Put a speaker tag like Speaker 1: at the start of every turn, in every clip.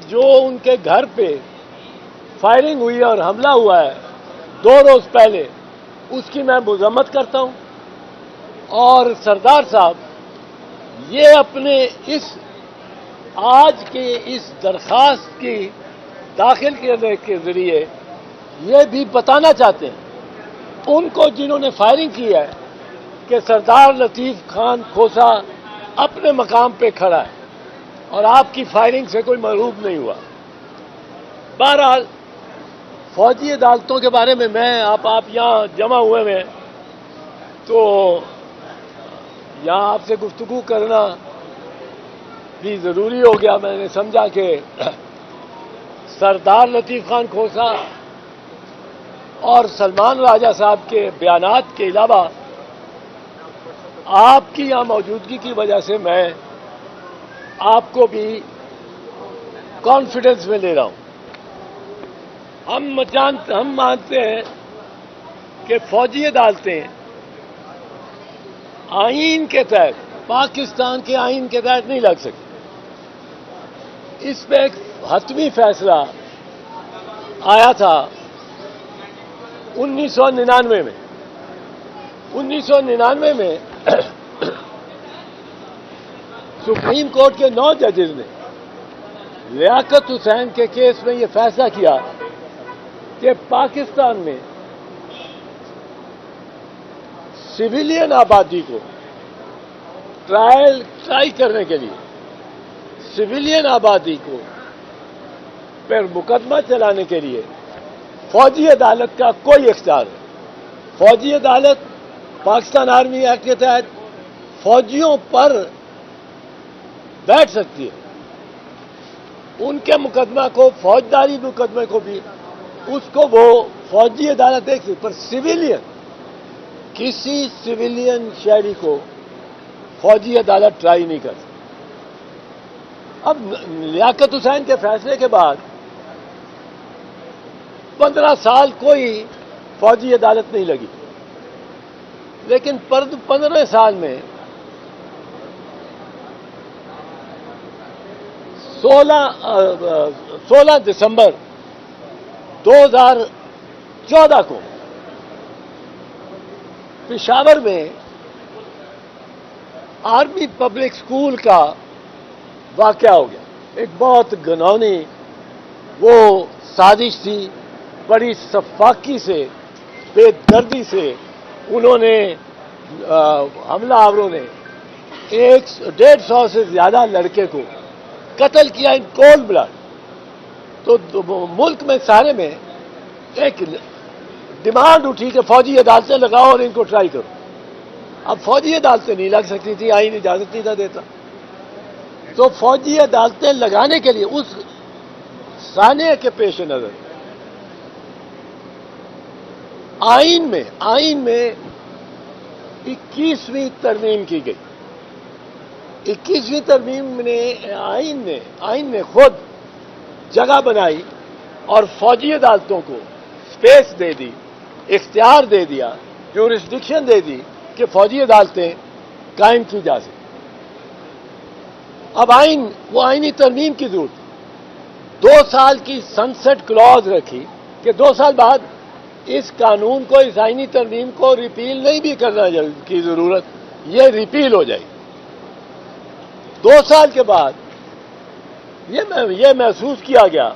Speaker 1: جو ان کے گھر پہ فائرنگ ہوئی اور حملہ ہوا ہے 2 روز پہلے، اس کی میں مذمت کرتا ہوں. اور سردار صاحب یہ اپنے اس آج کی اس درخواست کی داخل کرنے کے ذریعے یہ بھی بتانا چاہتے ہیں ان کو جنہوں نے فائرنگ کی ہے کہ سردار لطیف خان کھوسا اپنے مقام پہ کھڑا ہے اور آپ کی فائرنگ سے کوئی محروم نہیں ہوا. بہرحال فوجی عدالتوں کے بارے میں آپ یہاں جمع ہوئے ہیں تو یہاں آپ سے گفتگو کرنا بھی ضروری ہو گیا. میں نے سمجھا کہ سردار لطیف خان کھوسا اور سلمان راجہ صاحب کے بیانات کے علاوہ آپ کی یہاں موجودگی کی وجہ سے میں آپ کو بھی کانفیڈنس میں لے رہا ہوں. ہم مانتے ہیں کہ فوجی عدالتیں آئین کے تحت، پاکستان کے آئین کے تحت نہیں لگ سکتی. اس پہ ایک حتمی فیصلہ آیا تھا 1999 میں. 1999 میں سپریم کورٹ کے 9 ججز نے لیاقت حسین کے کیس میں یہ فیصلہ کیا کہ پاکستان میں سویلین آبادی کو ٹرائی کرنے کے لیے سویلین آبادی کو پر مقدمہ چلانے کے لیے فوجی عدالت کا کوئی اختیار ہے. فوجی عدالت پاکستان آرمی ایکٹ کے تحت فوجیوں پر بیٹھ سکتی ہے. ان کے مقدمہ کو، فوجداری مقدمے کو بھی اس کو وہ فوجی عدالت دیکھ سکتی، پر سویلین کسی سویلین شہری کو فوجی عدالت ٹرائی نہیں کر سکتی. اب لیاقت حسین کے فیصلے کے بعد 15 سال کوئی فوجی عدالت نہیں لگی، لیکن 15 سال میں 16 دسمبر 2014 کو پشاور میں آرمی پبلک اسکول کا واقعہ ہو گیا. ایک بہت گھنونی وہ سازش تھی، بڑی سفاکی سے، بے دردی سے انہوں نے حملہ آوروں نے 150 سے زیادہ لڑکے کو قتل کیا ان کولڈ بلڈ. تو ملک میں سارے میں ایک ڈیمانڈ اٹھی کہ فوجی عدالتیں لگاؤ اور ان کو ٹرائی کرو. اب فوجی عدالتیں نہیں لگ سکتی تھی، آئین اجازت نہیں تھا دیتا. تو فوجی عدالتیں لگانے کے لیے اس سانحے کے پیش نظر آئین میں 21ویں ترمیم کی گئی. 21ویں ترمیم نے آئین نے خود جگہ بنائی اور فوجی عدالتوں کو سپیس دے دی، اختیار دے دیا، جورسڈکشن دے دی کہ فوجی عدالتیں قائم کی جا سکیں. اب وہ آئینی ترمیم کی ضرورت 2 سال کی سنسٹ کلوز رکھی کہ 2 سال بعد اس قانون کو، اس آئینی ترمیم کو ریپیل نہیں بھی کرنا کی ضرورت، یہ ریپیل ہو جائے گی. 2 سال کے بعد یہ محسوس کیا گیا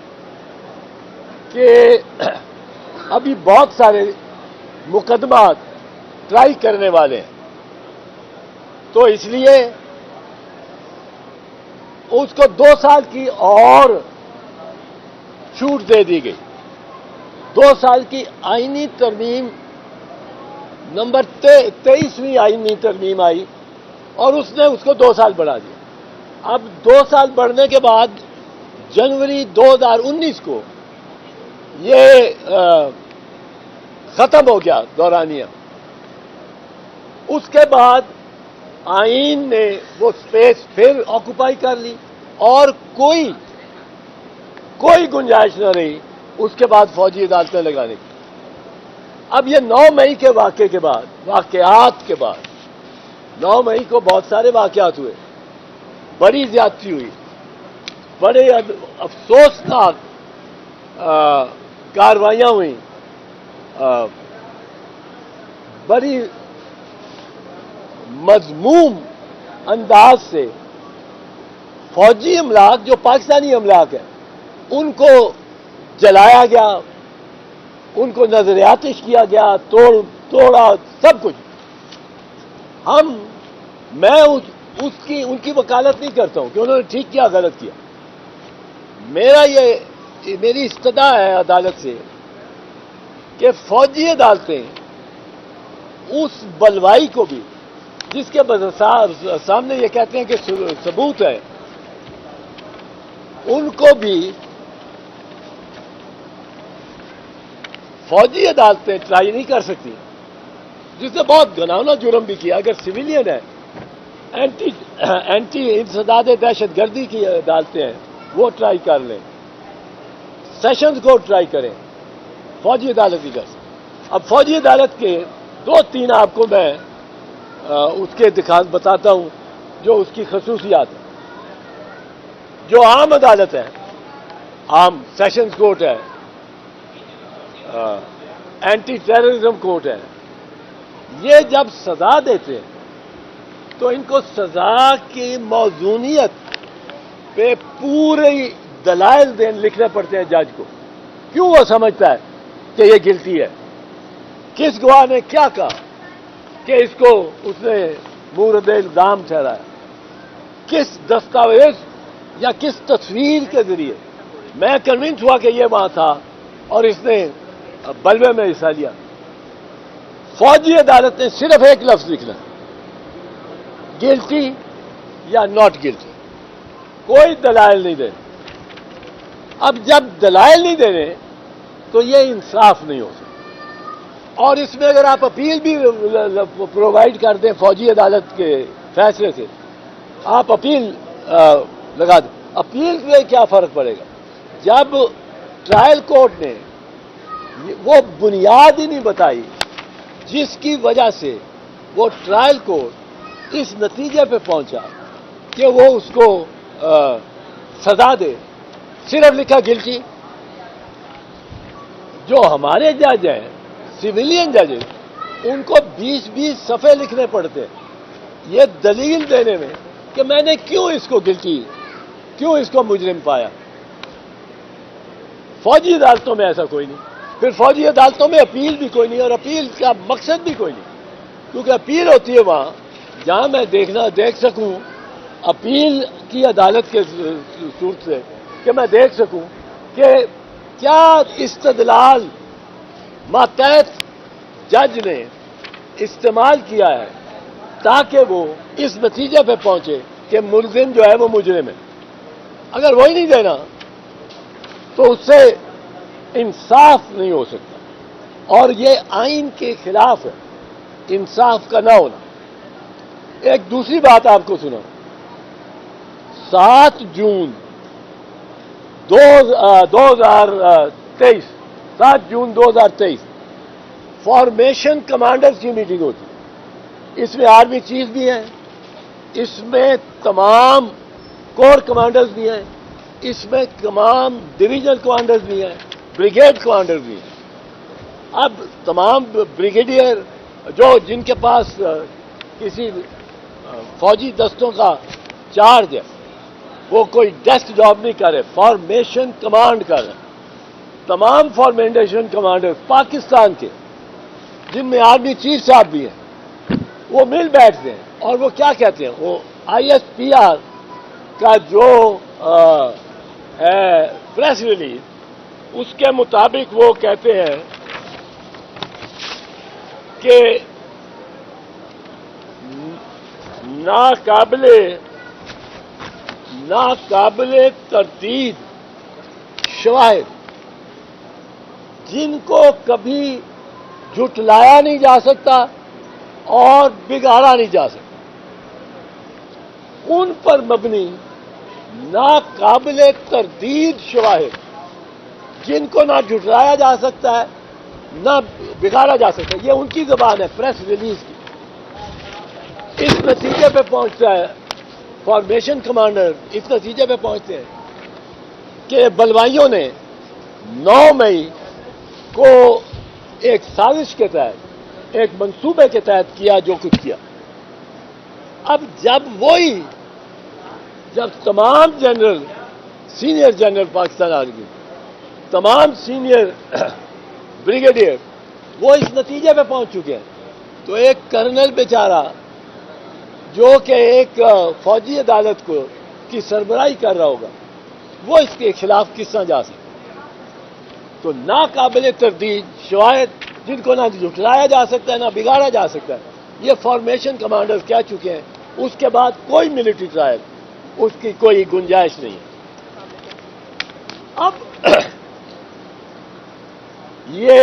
Speaker 1: کہ ابھی بہت سارے مقدمات ٹرائی کرنے والے ہیں، تو اس لیے اس کو 2 سال کی اور چھوٹ دے دی گئی. 2 سال کی آئینی ترمیم نمبر 23ویں آئینی ترمیم آئی اور اس نے اس کو 2 سال بڑھا دیا. اب 2 سال بڑھنے کے بعد جنوری 2019 کو یہ ختم ہو گیا دورانیہ. اس کے بعد آئین نے وہ سپیس پھر آکوپائی کر لی اور کوئی گنجائش نہ رہی اس کے بعد فوجی عدالتیں لگانے کی. اب یہ 9 مئی کے واقعات کے بعد 9 مئی کو بہت سارے واقعات ہوئے، بڑی زیادتی ہوئی بڑے افسوسناک کاروائیاں ہوئیں، بڑی مذموم انداز سے فوجی املاک جو پاکستانی املاک ہیں ان کو جلایا گیا، ان کو نظریاتش کیا گیا، توڑا سب کچھ. میں ان کی وکالت نہیں کرتا ہوں کہ انہوں نے ٹھیک کیا غلط کیا. میری استدعا ہے عدالت سے کہ فوجی عدالتیں اس بلوائی کو بھی جس کے سامنے یہ کہتے ہیں کہ ثبوت ہے، ان کو بھی فوجی عدالتیں ٹرائی نہیں کر سکتی، جس نے بہت گناؤنا جرم بھی کیا. اگر سویلین ہے، اینٹی انسداد دہشت گردی کی عدالتیں ہیں، وہ ٹرائی کر لیں، سیشنز کو ٹرائی کریں، فوجی عدالت کی کر سکتے. اب فوجی عدالت کے 2-3 آپ کو میں اس کے بتاتا ہوں جو اس کی خصوصیات ہیں. جو عام عدالت ہے، عام سیشنز کورٹ ہے، اینٹی ٹیررزم کورٹ ہے، یہ جب سزا دیتے ہیں تو ان کو سزا کی موزونیت پہ پورے دلائل لکھنے پڑتے ہیں جج کو. کیوں وہ سمجھتا ہے کہ یہ گلٹی ہے، کس گواہ نے کیا کہا کہ اس نے مورد الزام ٹھہرایا، کس دستاویز یا کس تصویر کے ذریعے میں کنونس ہوا کہ یہ وہاں تھا اور اس نے بلوے میں حصہ لیا. فوجی عدالت نے صرف ایک لفظ لکھنا، گلٹی یا ناٹ گلٹی، کوئی دلائل نہیں دینے. اب جب دلائل نہیں دینے تو یہ انصاف نہیں ہو سکتا. اور اس میں اگر آپ اپیل بھی پرووائڈ کر دیں فوجی عدالت کے فیصلے سے، آپ اپیل لگا دیں، اپیل میں کیا فرق پڑے گا جب ٹرائل کورٹ نے وہ بنیاد ہی نہیں بتائی جس کی وجہ سے وہ ٹرائل کورٹ اس نتیجے پہ پہنچا کہ وہ اس کو سزا دے. صرف لکھا گلٹی. جو ہمارے جج ہیں سویلین ججز، ان کو 20-20 صفحے لکھنے پڑتے ہیں یہ دلیل دینے میں کہ میں نے کیوں اس کو گلٹی، کیوں اس کو مجرم پایا. فوجی عدالتوں میں ایسا کوئی نہیں. پھر فوجی عدالتوں میں اپیل بھی کوئی نہیں، اور اپیل کا مقصد بھی کوئی نہیں، کیونکہ اپیل ہوتی ہے وہاں جہاں میں دیکھ سکوں اپیل کی عدالت کے صورت سے کہ میں دیکھ سکوں کہ کیا استدلال ماتحت جج نے استعمال کیا ہے تاکہ وہ اس نتیجے پہ پہنچے کہ ملزم جو ہے وہ مجرم ہے. اگر وہی نہیں دینا تو اس سے انصاف نہیں ہو سکتا، اور یہ آئین کے خلاف ہے انصاف کا نہ ہونا. ایک دوسری بات آپ کو سنا، 7 جون 2023 فارمیشن کمانڈرز کی میٹنگ ہوتی. اس میں آرمی چیف بھی ہیں، اس میں تمام کور کمانڈرز بھی ہیں، اس میں تمام ڈویژن کمانڈرز بھی ہیں، بریگیڈ کمانڈر بھی ہیں. اب تمام بریگیڈیئر جن کے پاس کسی فوجی دستوں کا چارج ہے وہ کوئی ڈیسک جاب نہیں کر رہے، فارمیشن کمانڈ کر رہے. تمام فارمیشن کمانڈر پاکستان کے جن میں آرمی چیف صاحب بھی ہیں وہ مل بیٹھتے ہیں اور وہ کیا کہتے ہیں، وہ ISPR کا جو ہے پریس ریلیز، اس کے مطابق وہ کہتے ہیں کہ ناقابل تردید شواہد جن کو کبھی جھٹلایا نہیں جا سکتا اور بگاڑا نہیں جا سکتا، ان پر مبنی ناقابل تردید شواہد جن کو نہ جھٹلایا جا سکتا ہے نہ بگاڑا جا سکتا. یہ ان کی زبان ہے پریس ریلیز کی. اس نتیجے پہ پہنچتا ہے فارمیشن کمانڈر، اس نتیجے پہ پہنچتے ہیں کہ بلوائیوں نے 9 مئی کو ایک سازش کے تحت، ایک منصوبے کے تحت کیا جو کچھ کیا. اب جب تمام general, senior general Pakistan army, تمام سینئر بریگیڈیئر وہ اس نتیجے پہ پہنچ چکے ہیں، تو ایک کرنل بیچارہ جو کہ ایک فوجی عدالت کی سربراہی کر رہا ہوگا، وہ اس کے خلاف کس طرح جا سکتا؟ تو ناقابل تردید شواہد جن کو نہ جھٹلایا جا سکتا ہے نہ بگاڑا جا سکتا ہے، یہ فارمیشن کمانڈر کہہ چکے ہیں. اس کے بعد کوئی ملٹری ٹرائل اس کی کوئی گنجائش نہیں ہے. اب یہ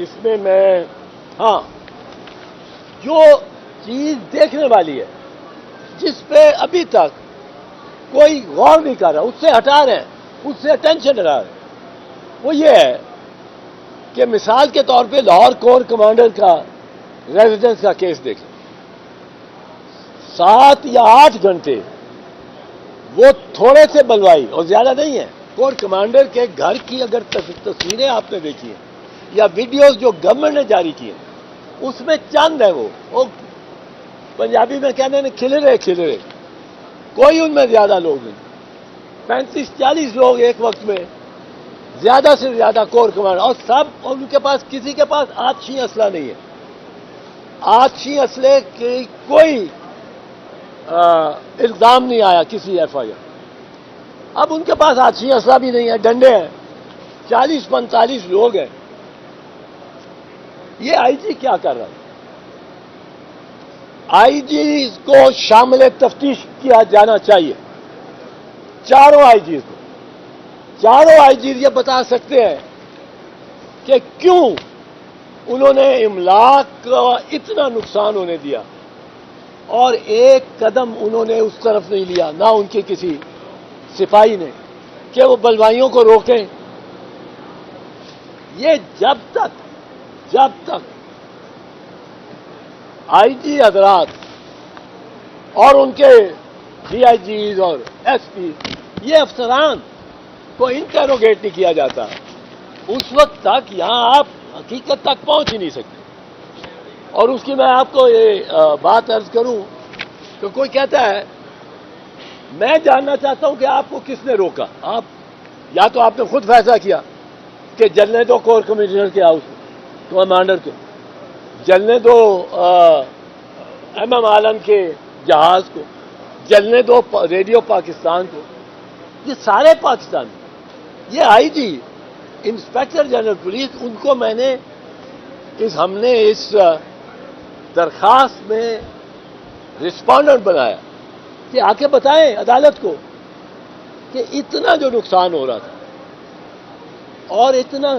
Speaker 1: اس میں ہاں جو چیز دیکھنے والی ہے جس پہ ابھی تک کوئی غور نہیں کر رہا، اس سے ہٹا رہے ہیں، اس سے اٹینشن ہٹا رہے ہیں، وہ یہ ہے کہ مثال کے طور پہ لاہور کور کمانڈر کا ریزیڈنس کا کیس دیکھیں. 7 یا 8 گھنٹے وہ تھوڑے سے بلوائی اور زیادہ نہیں ہے. کور کمانڈر کے گھر کی اگر تصویریں آپ نے دیکھی ہیں یا ویڈیوز جو گورنمنٹ نے جاری کی ہیں، اس میں چند ہے وہ پنجابی میں کہنے ہیں کھلے، کوئی ان میں زیادہ لوگ نہیں. 35-40 لوگ ایک وقت میں، زیادہ سے زیادہ کور کمانڈر، اور سب ان کے پاس کسی کے پاس آتشی اسلحہ نہیں ہے. آتشی اسلحے کی کوئی الزام نہیں آیا کسی FIR. اب ان کے پاس آتشی اسلحہ بھی نہیں ہے، ڈنڈے ہیں، 40-45 لوگ ہیں. یہ آئی جی کیا کر رہا ہے؟ آئی جی کو شامل تفتیش کیا جانا چاہیے. چاروں آئی جیز یہ بتا سکتے ہیں کہ کیوں انہوں نے املاک کا اتنا نقصان ہونے دیا اور ایک قدم انہوں نے اس طرف نہیں لیا، نہ ان کے کسی سپاہی نے، کہ وہ بلوائیوں کو روکیں. یہ جب تک آئی جی حضرات اور ان کے ڈی آئی جیز اور ایس پی، یہ افسران کو انٹروگیٹ نہیں کیا جاتا، اس وقت تک یہاں آپ حقیقت تک پہنچ ہی نہیں سکتے. اور اس کی میں آپ کو یہ بات عرض کروں کہ کوئی کہتا ہے میں جاننا چاہتا ہوں کہ آپ کو کس نے روکا. آپ یا تو آپ نے خود فیصلہ کیا کہ جلنے دو کور کمشنر کے ہاؤس کمانڈر کو، جلنے دو MM عالم کے جہاز کو، جلنے دو ریڈیو پاکستان کو، یہ سارے پاکستان. یہ آئی جی انسپیکٹر جنرل پولیس، ان کو میں نے ہم نے اس درخواست میں رسپونڈنٹ بنایا کہ آ کے بتائیں عدالت کو کہ اتنا جو نقصان ہو رہا تھا اور اتنا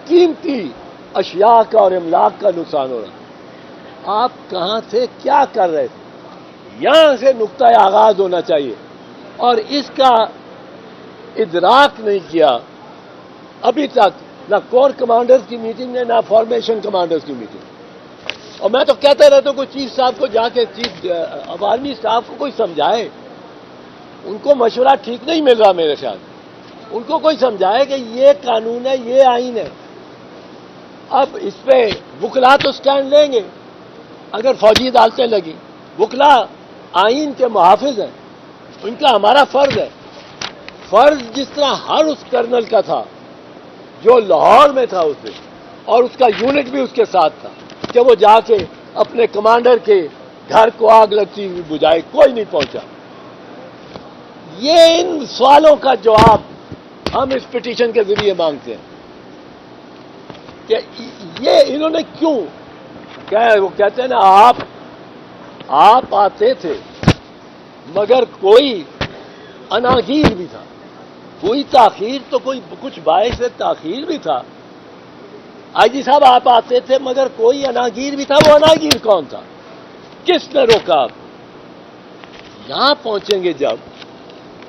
Speaker 1: قیمتی اشیاء کا اور املاک کا نقصان ہو رہا تھا، آپ کہاں تھے، کیا کر رہے تھے؟ یہاں سے نقطۂ آغاز ہونا چاہیے. اور اس کا ادراک نہیں کیا ابھی تک نہ کور کمانڈرز کی میٹنگ نے، نہ فارمیشن کمانڈرز کی میٹنگ. اور میں تو کہتا رہتا ہوں کہ چیف صاحب کو جا کے آرمی اسٹاف کو کوئی سمجھائے، ان کو مشورہ ٹھیک نہیں مل رہا میرے خیال. ان کو کوئی سمجھائے کہ یہ قانون ہے، یہ آئین ہے. اب اس پہ وکلا تو سٹینڈ لیں گے اگر فوجی عدالتیں لگی، وکلا آئین کے محافظ ہیں، ان کا ہمارا فرض ہے. فرض جس طرح ہر اس کرنل کا تھا جو لاہور میں تھا اس دن، اور اس کا یونٹ بھی اس کے ساتھ تھا کہ وہ جا کے اپنے کمانڈر کے گھر کو آگ لگتی ہوئی بجھائے، کوئی نہیں پہنچا. یہ ان سوالوں کا جواب ہم اس پٹیشن کے ذریعے مانگتے ہیں کہ یہ انہوں نے کیوں وہ کہتے ہیں نا آپ آتے تھے مگر کوئی اناگیر بھی تھا، کوئی تاخیر تو کوئی کچھ باعث تاخیر بھی تھا. آئی جی صاحب آپ آتے تھے مگر کوئی اناگیر بھی تھا. وہ اناگیر کون تھا؟ کس نے روکا آپ؟ یہاں پہنچیں گے جب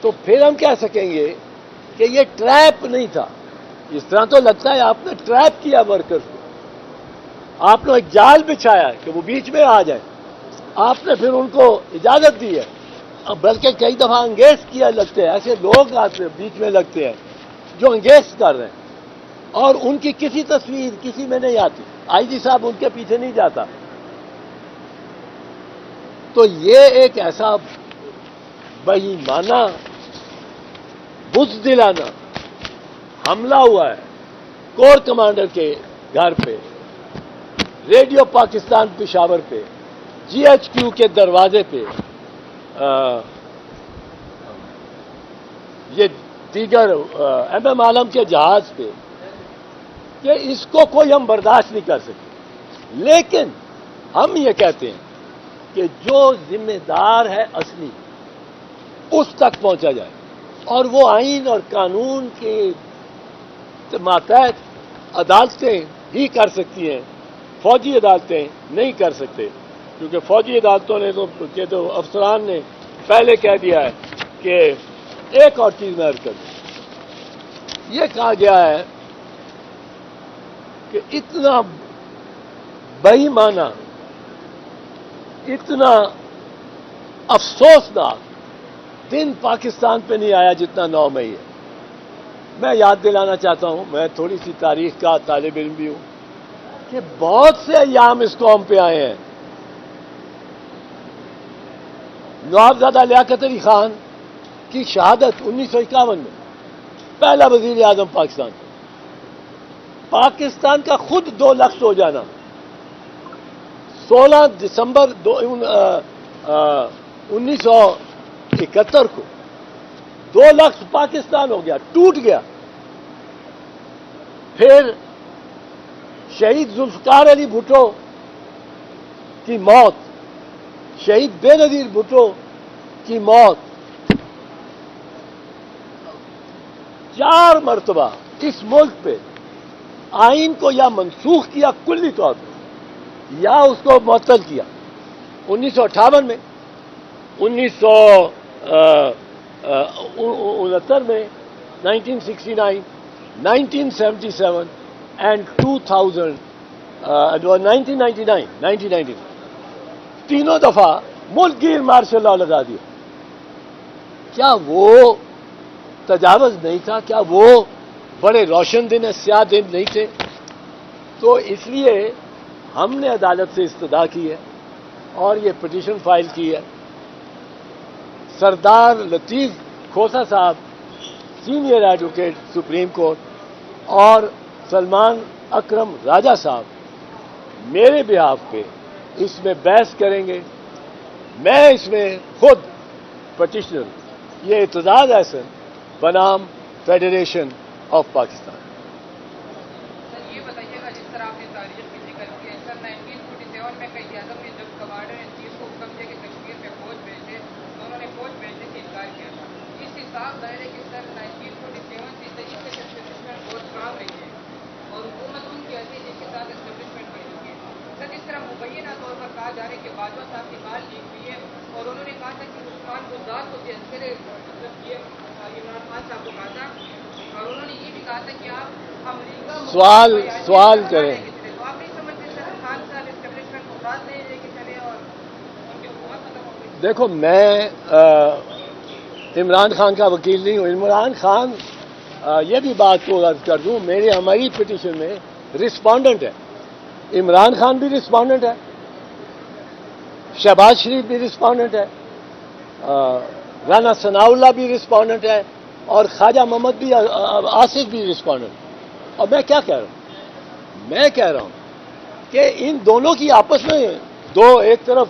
Speaker 1: تو پھر ہم کہہ سکیں گے کہ یہ ٹریپ نہیں تھا. اس طرح تو لگتا ہے آپ نے ٹریپ کیا ورکرز کو، آپ نے ایک جال بچھایا کہ وہ بیچ میں آ جائے، آپ نے پھر ان کو اجازت دی ہے. بلکہ کئی دفعہ انگیز کیا لگتے ہیں، ایسے لوگ آتے بیچ میں لگتے ہیں جو انگیز کر رہے ہیں، اور ان کی کسی تصویر کسی میں نہیں آتی، آئی جی صاحب ان کے پیچھے نہیں جاتا. تو یہ ایک ایسا بے ایمانہ بزدلانہ حملہ ہوا ہے کور کمانڈر کے گھر پہ، ریڈیو پاکستان پشاور پہ، جی ایچ کیو کے دروازے پہ، یہ دیگر ایم ایم عالم کے جہاز پہ، کہ اس کو کوئی ہم برداشت نہیں کر سکتے. لیکن ہم یہ کہتے ہیں کہ جو ذمہ دار ہے اصلی اس تک پہنچا جائے، اور وہ آئین اور قانون کے ماتحت عدالتیں ہی کر سکتی ہیں، فوجی عدالتیں نہیں کر سکتے، کیونکہ فوجی عدالتوں نے تو افسران نے پہلے کہہ دیا ہے کہ ایک اور چیز میں عرض کر دوں، یہ کہا گیا ہے کہ اتنا بے ایمانہ، اتنا افسوسناک دن پاکستان پہ نہیں آیا جتنا 9 مئی ہے. میں یاد دلانا چاہتا ہوں، میں تھوڑی سی تاریخ کا طالب علم بھی ہوں، کہ بہت سے ایام اس قوم پہ آئے ہیں. نوابزادہ لیاقت علی خان کی شہادت 1951 میں، پہلا وزیر اعظم پاکستان. پاکستان کا خود 2 لفظ ہو جانا، 16 دسمبر 1971 کو 2 لفظ پاکستان ہو گیا، ٹوٹ گیا. پھر شہید ذوالفقار علی بھٹو کی موت، شہید بے نظیر بھٹو کی موت، 4 مرتبہ اس ملک پہ آئین کو یا منسوخ کیا کلی طور پہ، یا اس کو معطل کیا. 1958 میں، 1969 میں، 1969، 1977 اینڈ 2000، 1999 تینوں دفعہ ملک گیر مارشل لاء لگا دیا. کیا وہ تجاوز نہیں تھا؟ کیا وہ بڑے روشن دن، سیاہ دن نہیں تھے؟ تو اس لیے ہم نے عدالت سے استدعا کی ہے اور یہ پٹیشن فائل کی ہے. سردار لطیف کھوسہ صاحب، سینئر ایڈوکیٹ سپریم کورٹ، اور سلمان اکرم راجہ صاحب میرے بہاف پہ اس میں بحث کریں گے. میں اس میں خود پٹیشنر، یہ اعتزاز احسن بنام فیڈریشن آف پاکستان.
Speaker 2: سر یہ بتائیے گا، جس طرح آپ نے تاریخ کی ذکر کی ہے، سر 1947 میں قائد اعظم نے جب کمانڈر ان چیف کو حکم دیا کہ کشمیر میں فوج بھیجے تو انہوں نے فوج بھیجنے سے انکار کیا تھا. اس حساب ظاہر ہے کہ سر 1947 سے طریقے سے اسٹیبلشمنٹ بہت کام رہی ہے اور حکومت ان کی حیثیت جس کے ساتھ اسٹیبلشمنٹ کی ہوئی ہے. سر جس طرح مبینہ طور پر کہا جا رہا ہے کہ باجوہ صاحب کی بال لیک ہوئی ہے اور انہوں نے کہا تھا کہ عثمان گلزار کو بھی عسکر مطلب یہ عمران خان صاحب کو کہا تھا، اور انہوں نے یہ بھی کہا تھا کہ آپ امریکہ
Speaker 1: سوال کریں.
Speaker 2: تو آپ نہیں سمجھتے سر خان صاحب اسٹیبلشمنٹ کو ساتھ نہیں لے کے چلے اور ان کی حکومت ختم ہو گئی؟
Speaker 1: دیکھو، میں عمران خان کا وکیل نہیں ہوں. عمران خان، یہ بھی بات کو عرض کر دوں، ہماری پٹیشن میں رسپونڈنٹ ہے. عمران خان بھی رسپونڈنٹ ہے، شہباز شریف بھی رسپونڈنٹ ہے، رانا ثناء اللہ بھی رسپونڈنٹ ہے، اور خواجہ محمد بھی، آصف بھی رسپونڈنٹ. اور میں کیا کہہ رہا ہوں؟ میں کہہ رہا ہوں کہ ان دونوں کی آپس میں ایک طرف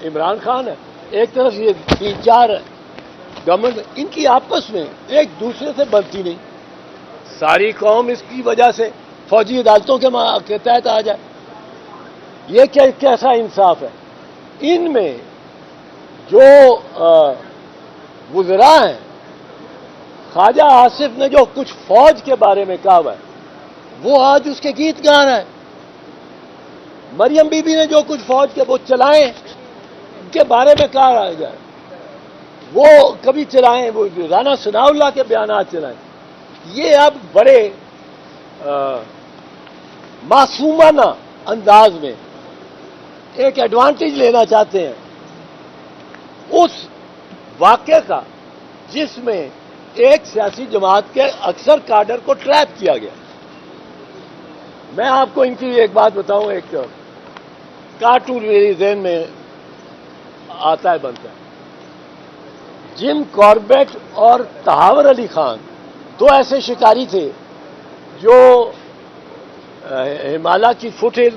Speaker 1: عمران خان ہے، ایک طرف یہ 3-4 گورنمنٹ، ان کی آپس میں ایک دوسرے سے بنتی نہیں. ساری قوم اس کی وجہ سے فوجی عدالتوں کے تحت آ جائے، یہ کیسا انصاف ہے؟ ان میں جو وزراء ہیں، خواجہ آصف نے جو کچھ فوج کے بارے میں کہا ہوا ہے وہ آج اس کے گیت گا رہا ہے. مریم بی بی نے جو کچھ فوج کے وہ چلائیں ان کے بارے میں کہا رہا ہے، وہ کبھی چلائیں، وہ رانا ثناء اللہ کے بیانات چلائیں. یہ اب بڑے معصومانہ انداز میں ایک ایڈوانٹیج لینا چاہتے ہیں اس واقعے کا جس میں ایک سیاسی جماعت کے اکثر کاڈر کو ٹریپ کیا گیا. میں آپ کو ان کی ایک بات بتاؤں, ایک کارٹون میری ذہن میں آتا ہے, بنتا ہے. جم کاربیٹ اور تحاور علی خان دو ایسے شکاری تھے جو ہمالیہ کی فٹ ہل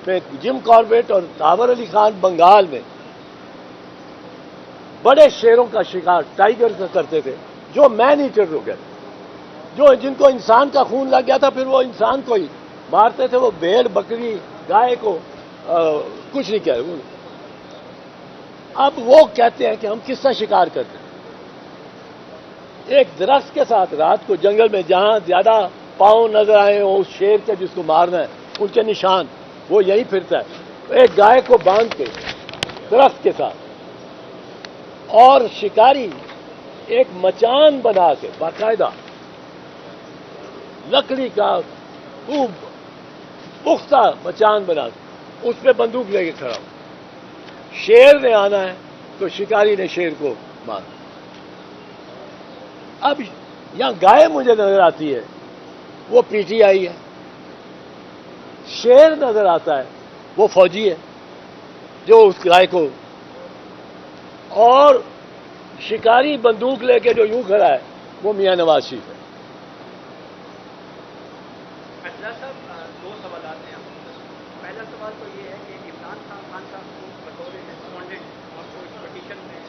Speaker 1: میں, جم کاربیٹ اور تحاور علی خان بنگال میں بڑے شیروں کا شکار ٹائیگر کا کرتے تھے, جو مین ایٹر ہو گئے, جو جن کو انسان کا خون لگ گیا تھا پھر وہ انسان کو ہی مارتے تھے. وہ بھیڑ بکری گائے کو کچھ نہیں کہہ رہے. اب وہ کہتے ہیں کہ ہم کس طرح شکار کرتے ہیں. ایک درخت کے ساتھ رات کو جنگل میں جہاں زیادہ پاؤں نظر آئے ہوں اس شیر کے جس کو مارنا ہے, ان کے نشان وہ یہی پھرتا ہے. ایک گائے کو باندھ کے درخت کے ساتھ, اور شکاری ایک مچان بنا کے باقاعدہ لکڑی کا خوب پختہ مچان بنا کے اس پہ بندوق لے کے کھڑا ہو. شیر نے آنا ہے تو شکاری نے شیر کو مارا. اب یہاں گائے مجھے نظر آتی ہے, وہ پی ٹی آئی ہے. شیر نظر آتا ہے, وہ فوجی ہے جو اس گائے کو, اور شکاری بندوق لے کے جو یوں کھڑا ہے وہ میاں نواز شریف ہے.
Speaker 3: صاحب دو سوالات ہیں. پہلا سوال تو یہ ہے کہ عمران خان صاحب کو بطور رسپونڈنٹ آپ کو اس پٹیشن میں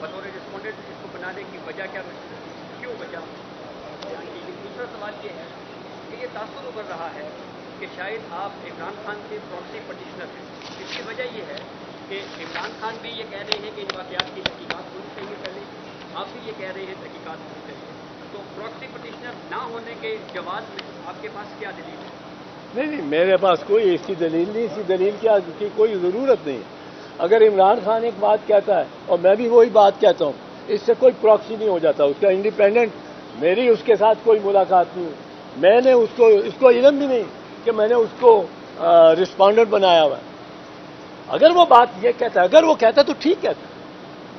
Speaker 3: بطور رسپونڈنٹ اس کو بنانے کی وجہ کیوں وجہ؟ دوسرا سوال یہ ہے کہ یہ تاثر ابھر رہا ہے کہ شاید آپ عمران خان کے پراکسی پٹیشنر ہیں. اس کی وجہ یہ ہے کہ عمران خان بھی یہ کہہ رہے ہیں کہ ان واقعات کی تحقیقات ہونی چاہیے, پہلے آپ بھی یہ کہہ رہے ہیں تحقیقات ہونی چاہیے. تو پراکسی پٹیشنر نہ ہونے کے جواز میں آپ کے پاس کیا دلیل ہے؟
Speaker 1: نہیں, میرے پاس کوئی ایسی دلیل نہیں. اسی دلیل کی کوئی ضرورت نہیں. اگر عمران خان ایک بات کہتا ہے اور میں بھی وہی بات کہتا ہوں, اس سے کوئی پراکسی نہیں ہو جاتا. اس کا انڈیپینڈنٹ, میری اس کے ساتھ کوئی ملاقات نہیں. میں نے اس کو علم بھی نہیں کہ میں نے اس کو رسپونڈنٹ بنایا ہوا ہے. اگر وہ بات یہ کہتا ہے, اگر وہ کہتا ہے تو ٹھیک کہتا ہے,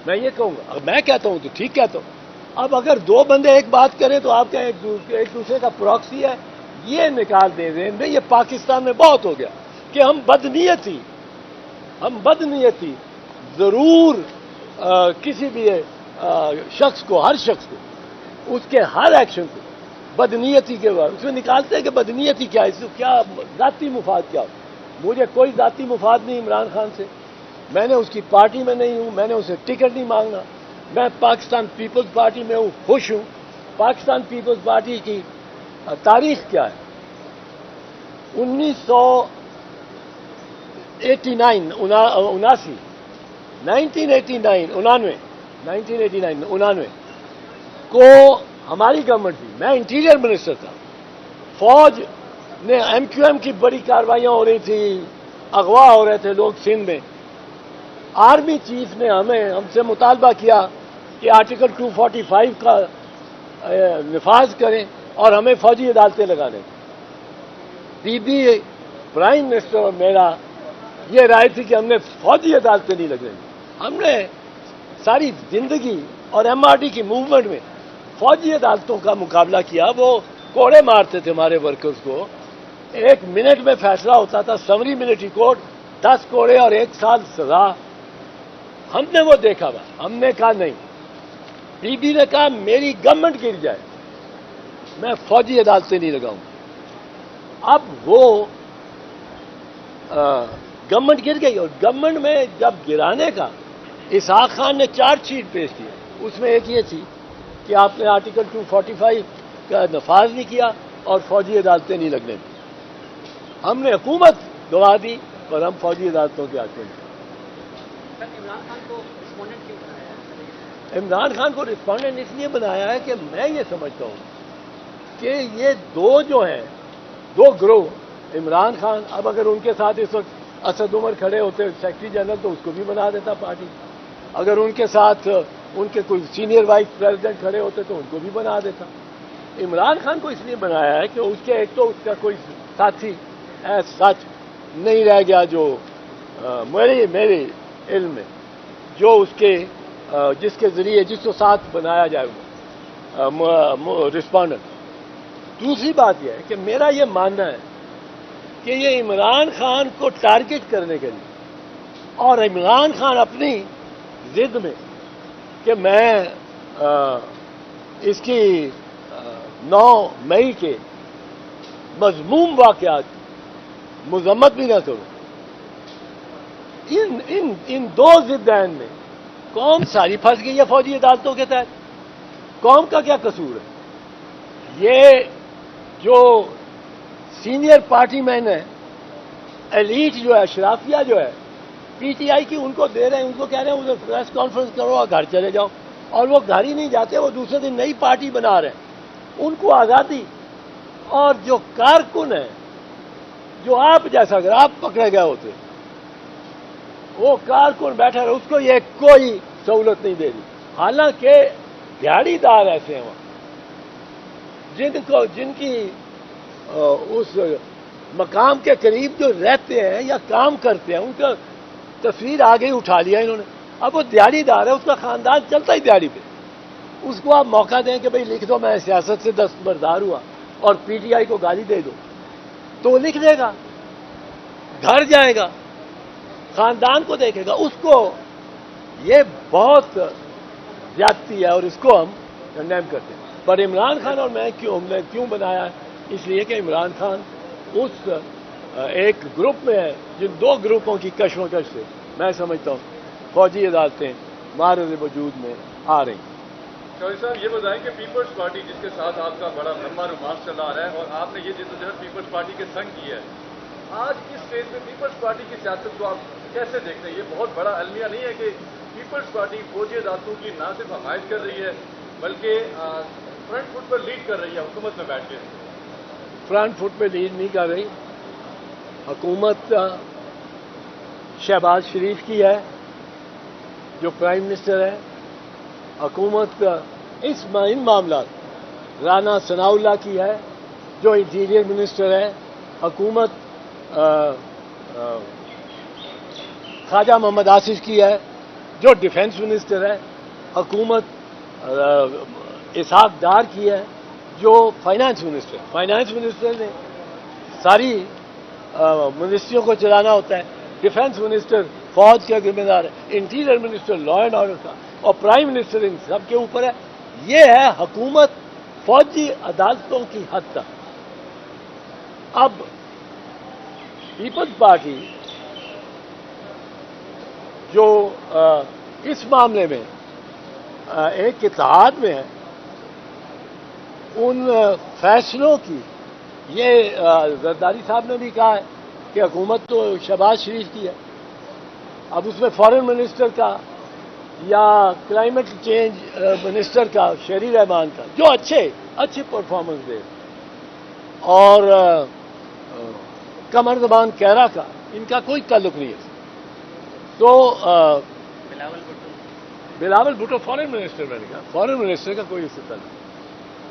Speaker 1: میں یہ کہوں گا. اگر میں کہتا ہوں تو ٹھیک کہتا ہوں. اب اگر دو بندے ایک بات کریں تو آپ کہیں ایک دوسرے کا پراکسی ہے, یہ نکال دیں ذہن میں. یہ پاکستان میں بہت ہو گیا کہ ہم بدنیتی ضرور کسی بھی شخص کو, ہر شخص کو اس کے ہر ایکشن کو بدنیتی کے بعد اس میں نکالتے ہیں کہ بدنیتی کیا ہے, اس کو کیا ذاتی مفاد کیا ہو. مجھے کوئی ذاتی مفاد نہیں عمران خان سے. میں نے اس کی پارٹی میں نہیں ہوں, میں نے اسے ٹکٹ نہیں مانگنا. میں پاکستان پیپلز پارٹی میں ہوں, خوش ہوں. پاکستان پیپلز پارٹی کی تاریخ کیا ہے؟ 1989 کو ہماری گورنمنٹ تھی, میں انٹیریئر منسٹر تھا. فوج نے ایم کیو ایم کی بڑی کارروائیاں ہو رہی تھی, اغوا ہو رہے تھے لوگ سندھ میں. آرمی چیف نے ہم سے مطالبہ کیا کہ آرٹیکل 245 کا نفاذ کریں اور ہمیں فوجی عدالتیں لگانے. بی بی پرائم منسٹر اور میرا یہ رائے تھی کہ ہم نے فوجی عدالتیں نہیں لگیں. ہم نے ساری زندگی اور ایم آر ڈی کی موومنٹ میں فوجی عدالتوں کا مقابلہ کیا. وہ کوڑے مارتے تھے ہمارے ورکرز کو, 1 منٹ میں فیصلہ ہوتا تھا. سمری ملٹری کورٹ 10 کوڑے اور 1 سال سزا. ہم نے وہ دیکھا ہوا. ہم نے کہا نہیں. بی بی نے کہا میری گورنمنٹ گر جائے میں فوجی عدالتیں نہیں لگاؤں. اب وہ گورنمنٹ گر گئی, اور گورنمنٹ میں جب گرانے کا اسحاق خان نے 4 شیٹ پیش کی. اس میں ایک یہ تھی کہ آپ نے آرٹیکل 245 کا نفاذ نہیں کیا اور فوجی عدالتیں نہیں لگنے دی. ہم نے حکومت گوا دی اور ہم فوجی عدالتوں کے آتے ہیں.
Speaker 3: عمران خان کو رسپونڈنٹ کیوں بنایا ہے؟
Speaker 1: عمران خان کو رسپونڈنٹ اس لیے بنایا ہے کہ میں یہ سمجھتا ہوں کہ یہ دو جو ہیں, 2 گروہ, عمران خان, اب اگر ان کے ساتھ اس وقت اسد عمر کھڑے ہوتے سیکرٹری جنرل تو اس کو بھی بنا دیتا پارٹی. اگر ان کے ساتھ ان کے کوئی سینئر وائس پریزیڈنٹ کھڑے ہوتے تو ان کو بھی بنا دیتا. عمران خان کو اس لیے بنایا ہے کہ اس کے ایک تو اس کا کوئی ساتھی سچ نہیں رہ گیا جو میرے علم میں جو اس کے جس کے ذریعے جس کو ساتھ بنایا جائے رسپونڈنٹ. دوسری بات یہ ہے کہ میرا یہ ماننا ہے کہ یہ عمران خان کو ٹارگٹ کرنے کے لیے، اور عمران خان اپنی ضد میں کہ میں اس کی 9 مئی کے مذموم واقعات مذمت بھی نہ کروں، ان دو ضدین میں قوم ساری پھنس گئی ہے فوجی عدالتوں کے تحت. قوم کا کیا قصور ہے؟ یہ جو سینئر پارٹی مین ہے، ایلیٹ جو ہے، اشرافیہ جو ہے پی ٹی آئی کی، ان کو دے رہے ہیں، ان کو کہہ رہے ہیں ادھر پریس کانفرنس کرو اور گھر چلے جاؤ، اور وہ گھر ہی نہیں جاتے، وہ دوسرے دن نئی پارٹی بنا رہے ہیں. ان کو آزادی. اور جو کارکن ہے، جو آپ جیسا اگر آپ پکڑے گئے ہوتے، وہ کارکن بیٹھا رہے، اس کو یہ کوئی سہولت نہیں دے رہی. حالانکہ دیہڑی دار ایسے ہیں وہاں جن کی اس مقام کے قریب جو رہتے ہیں یا کام کرتے ہیں، ان کا تصویر آگے ہی اٹھا لیا انہوں نے. اب وہ دیہڑی دار ہے، اس کا خاندان چلتا ہی دیہڑی پہ. اس کو آپ موقع دیں کہ بھئی لکھ دو میں سیاست سے دستبردار ہوا، اور پی ٹی آئی کو گالی دے دو، تو وہ لکھ دے گا، گھر جائے گا، خاندان کو دیکھے گا. اس کو یہ بہت زیادتی ہے اور اس کو ہم کنڈیم کرتے ہیں. پر عمران خان اور میں کیوں بنایا ہے؟ اس لیے کہ عمران خان اس ایک گروپ میں ہے جن 2 گروپوں کی کشمکش سے میں سمجھتا ہوں فوجی عدالتیں معرض وجود میں آ رہی ہیں.
Speaker 4: شوری صاحب یہ بتائیں کہ پیپلز پارٹی جس کے ساتھ آپ کا بڑا لمبا رومانس چلا آ رہا ہے، اور آپ نے یہ جدوجہد پیپلز پارٹی کے سنگ کی ہے، آج اس اسٹیج پہ پیپلز پارٹی کی سیاست کو آپ کیسے دیکھتے ہیں؟ یہ بہت بڑا المیہ نہیں ہے کہ پیپلز پارٹی فوجی عدالتوں کی نہ صرف حمایت کر رہی ہے بلکہ فرنٹ فٹ پر لیڈ کر رہی ہے حکومت میں بیٹھ کے؟
Speaker 1: فرنٹ فٹ پہ لیڈ نہیں کر رہی. حکومت شہباز شریف کی ہے جو پرائم منسٹر ہے. حکومت ان معاملات رانا ثناء اللہ کی ہے جو انٹیریئر منسٹر ہے. حکومت خواجہ محمد آصف کی ہے جو ڈیفنس منسٹر ہے. حکومت اسحاق ڈار کی ہے جو فائنانس منسٹر. فائنانس منسٹر نے ساری منسٹریوں کو چلانا ہوتا ہے. ڈیفنس منسٹر فوج کا ذمہ دار ہے. Interior minister law and order کا، اور پرائم منسٹر ان سب کے اوپر ہے. یہ ہے حکومت فوجی عدالتوں کی حد تک. اب پیپلز پارٹی جو اس معاملے میں ایک اتحاد میں ہے، ان فیصلوں کی، یہ زرداری صاحب نے بھی کہا ہے کہ حکومت تو شہباز شریف کی ہے. اب اس میں فارن منسٹر کا یا کلائمیٹ چینج منسٹر کا شہری رحمان کا جو اچھے پرفارمنس دے، اور قمر زمان کیرا کا، ان کا کوئی تعلق نہیں ہے. تو بلاول بھٹو فارن منسٹر، میں نے کہا فارن منسٹر کا کوئی اس سے تعلق نہیں.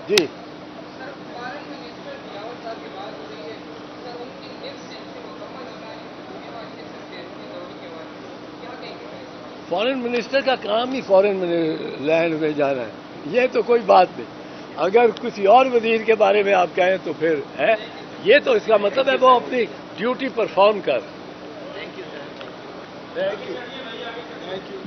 Speaker 1: جی
Speaker 2: سر، فارن منسٹر بلاول صاحب کی بات ہو رہی ہے، سر ان کی نیکسٹ سینچری مکمل ہونا ہے ہونے والی ہے سر کے دور کے بعد، کیا کہیں گے؟
Speaker 1: فارن منسٹر کا کام ہی فارن لینڈ میں جانا ہے، یہ تو کوئی بات نہیں. اگر کسی اور وزیر کے بارے میں آپ کہیں تو پھر ہے، یہ تو اس کا مطلب ہے وہ اپنی ڈیوٹی پرفارم کر.
Speaker 3: Thank you sir.
Speaker 1: Thank you.